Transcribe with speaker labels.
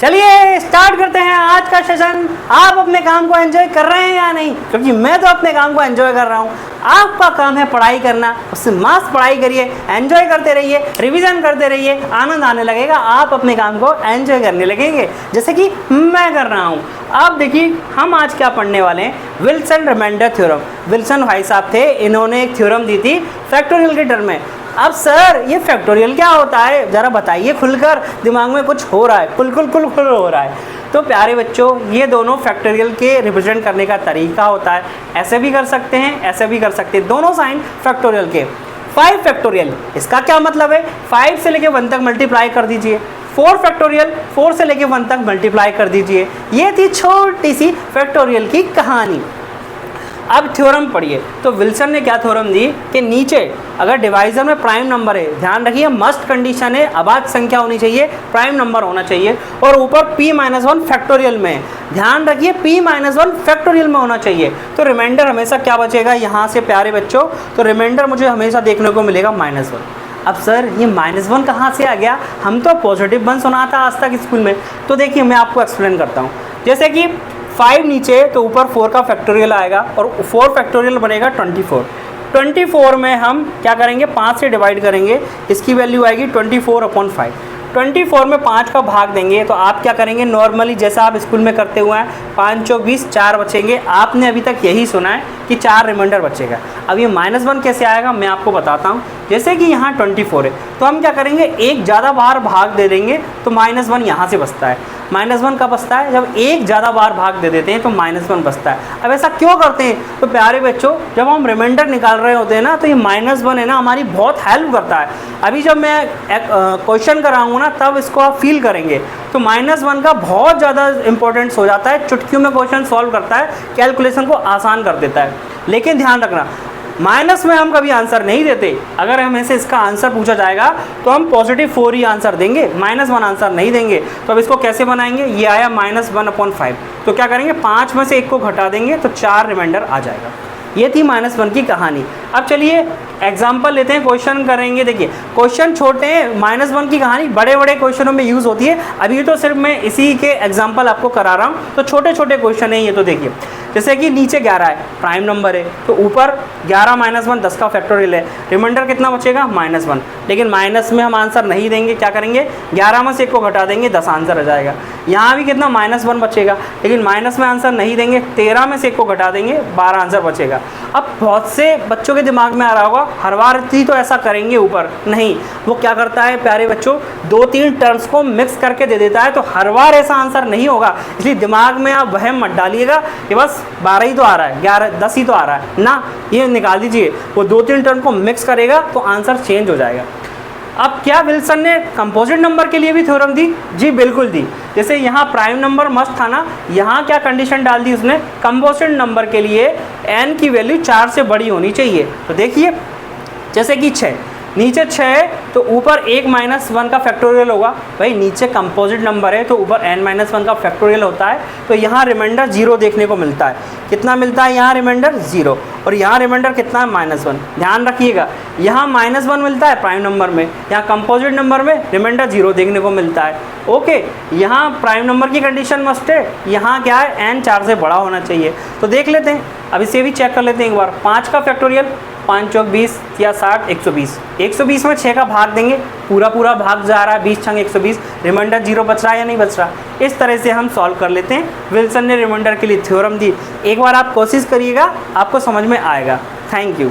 Speaker 1: चलिए स्टार्ट करते हैं आज का सेशन। आप अपने काम को एंजॉय कर रहे हैं या नहीं? क्योंकि मैं तो अपने काम को एंजॉय कर रहा हूँ। आपका काम है पढ़ाई करना, उससे मस्त पढ़ाई करिए, एंजॉय करते रहिए, रिवीजन करते रहिए, आनंद आने लगेगा, आप अपने काम को एंजॉय करने लगेंगे जैसे कि मैं कर रहा हूँ। अब देखिए हम आज क्या पढ़ने वाले हैं, विल्सन रिमाइंडर थ्योरम। विल्सन भाई साहब थे, इन्होंने एक थ्योरम दी थी फैक्टोरियल के टर्म में। अब सर ये फैक्टोरियल क्या होता है, ज़रा बताइए खुलकर, दिमाग में कुछ हो रहा है, कुल हो रहा है। तो प्यारे बच्चों, ये दोनों फैक्टोरियल के रिप्रेजेंट करने का तरीका होता है। ऐसे भी कर सकते हैं, ऐसे भी कर सकते हैं, दोनों साइन फैक्टोरियल के। 5 फैक्टोरियल, इसका क्या मतलब है? 5 से लेके 1 तक मल्टीप्लाई कर दीजिए। 4 फैक्टोरियल, 4 से लेके 1 तक मल्टीप्लाई कर दीजिए। ये थी छोटी सी फैक्टोरियल की कहानी। अब थ्योरम पढ़िए। तो विल्सन ने क्या थ्योरम दी कि नीचे अगर डिवाइजर में प्राइम नंबर है, ध्यान रखिए मस्ट कंडीशन है, अभाज्य संख्या होनी चाहिए, प्राइम नंबर होना चाहिए, और ऊपर p-1 फैक्टोरियल में, ध्यान रखिए p-1 फैक्टोरियल में होना चाहिए। तो रिमाइंडर हमेशा क्या बचेगा यहाँ से प्यारे बच्चों? तो रिमाइंडर मुझे हमेशा देखने को मिलेगा -1। अब सर ये -1 कहाँ से आ गया? हम तो पॉजिटिव 1 सुना था आज तक स्कूल में। तो देखिए मैं आपको एक्सप्लेन करता हूँ। जैसे कि 5 नीचे तो ऊपर 4 का फैक्टोरियल आएगा और 4 फैक्टोरियल बनेगा 24। 24 में हम क्या करेंगे, 5 से डिवाइड करेंगे, इसकी वैल्यू आएगी 24/5। 24 में 5 का भाग देंगे तो आप क्या करेंगे, नॉर्मली जैसा आप स्कूल में करते हुए हैं, 5 चौक 20, 4 बचेंगे। आपने अभी तक यही सुना है कि 4 रिमाइंडर बचेगा। अब ये -1 कैसे आएगा मैं आपको बताता हूँ। जैसे कि यहाँ 24 है तो हम क्या करेंगे, एक ज़्यादा बार भाग दे देंगे तो -1 यहाँ से बचता है। -1 कब बचता है? जब एक ज़्यादा बार भाग दे देते हैं तो -1 बचता है। अब ऐसा क्यों करते हैं? तो प्यारे बच्चों, जब हम रिमाइंडर निकाल रहे होते हैं ना, तो ये -1 है ना, हमारी बहुत हेल्प करता है। अभी जब मैं क्वेश्चन कराऊंगा ना, तब इसको आप फील करेंगे। तो -1 का बहुत ज़्यादा इंपॉर्टेंस हो जाता है, चुटकियों में क्वेश्चन सॉल्व करता है, कैलकुलेशन को आसान कर देता है। लेकिन ध्यान रखना, माइनस में हम कभी आंसर नहीं देते। अगर हमें से इसका आंसर पूछा जाएगा तो हम +4 ही आंसर देंगे, -1 आंसर नहीं देंगे। तो अब इसको कैसे बनाएंगे? ये आया -1/5, तो क्या करेंगे, 5 में से 1 को घटा देंगे तो 4 रिमाइंडर आ जाएगा। ये थी -1 की कहानी। अब चलिए एग्जाम्पल लेते हैं, क्वेश्चन करेंगे। देखिए क्वेश्चन छोटे हैं, -1 की कहानी बड़े बड़े क्वेश्चनों में यूज़ होती है। अभी तो सिर्फ मैं इसी के एग्जाम्पल आपको करा रहा हूँ, तो छोटे छोटे क्वेश्चन हैं ये। तो देखिए जैसे कि नीचे 11 है, प्राइम नंबर है, तो ऊपर 11 - 1 10 का फैक्टोरियल है, रिमाइंडर कितना बचेगा? -1। लेकिन माइनस में हम आंसर नहीं देंगे, क्या करेंगे, 11 में से 1 को घटा देंगे, 10 आंसर आ जाएगा। यहाँ भी कितना, -1 बचेगा, लेकिन माइनस में आंसर नहीं देंगे, 13 में से 1 को घटा देंगे, 12 आंसर बचेगा। अब बहुत से बच्चों के दिमाग में आ रहा होगा, हर बार ही तो ऐसा करेंगे ऊपर नहीं, वो क्या करता है प्यारे बच्चों, 2-3 टर्म्स को मिक्स करके दे देता है। तो हर बार ऐसा आंसर नहीं होगा, इसलिए दिमाग में आप वहम मत डालिएगा कि बस 12 ही तो आ रहा है, 11 10 ही तो आ रहा है ना, ये निकाल दीजिए। वो 2-3 टर्म को मिक्स करेगा तो आंसर चेंज हो जाएगा। अब क्या विल्सन ने कंपोजिट नंबर के लिए भी थ्योरम दी? जी बिल्कुल दी। जैसे यहाँ प्राइम नंबर मस्ट था ना, यहाँ क्या कंडीशन डाल दी उसने, कंपोजिट नंबर के लिए n की वैल्यू 4 से बड़ी होनी चाहिए। तो देखिए जैसे कि 6, नीचे 6 है तो ऊपर 1 - 1 का फैक्टोरियल होगा। भाई नीचे कंपोजिट नंबर है तो ऊपर n-1 का फैक्टोरियल होता है, तो यहाँ रिमाइंडर 0 देखने को मिलता है। कितना मिलता है यहाँ रिमाइंडर? 0। और यहाँ रिमाइंडर कितना है? -1। ध्यान रखिएगा, यहाँ -1 मिलता है प्राइम नंबर में, यहाँ कंपोजिट नंबर में रिमाइंडर 0 देखने को मिलता है। ओके, यहाँ प्राइम नंबर की कंडीशन मस्ट है, यहाँ क्या है, n 4 से बड़ा होना चाहिए। तो देख लेते हैं, अब इसे भी चेक कर लेते हैं एक बार। 5 का फैक्टोरियल, 5 चौक 20 या 60, 120। 120 में 6 का भाग देंगे, पूरा भाग जा रहा है, 20 छंग 120, रिमाइंडर 0 बच रहा है या नहीं बच रहा? इस तरह से हम सॉल्व कर लेते हैं। विल्सन ने रिमाइंडर के लिए थ्योरम दी, एक बार आप कोशिश करिएगा, आपको समझ में आएगा। Thank you.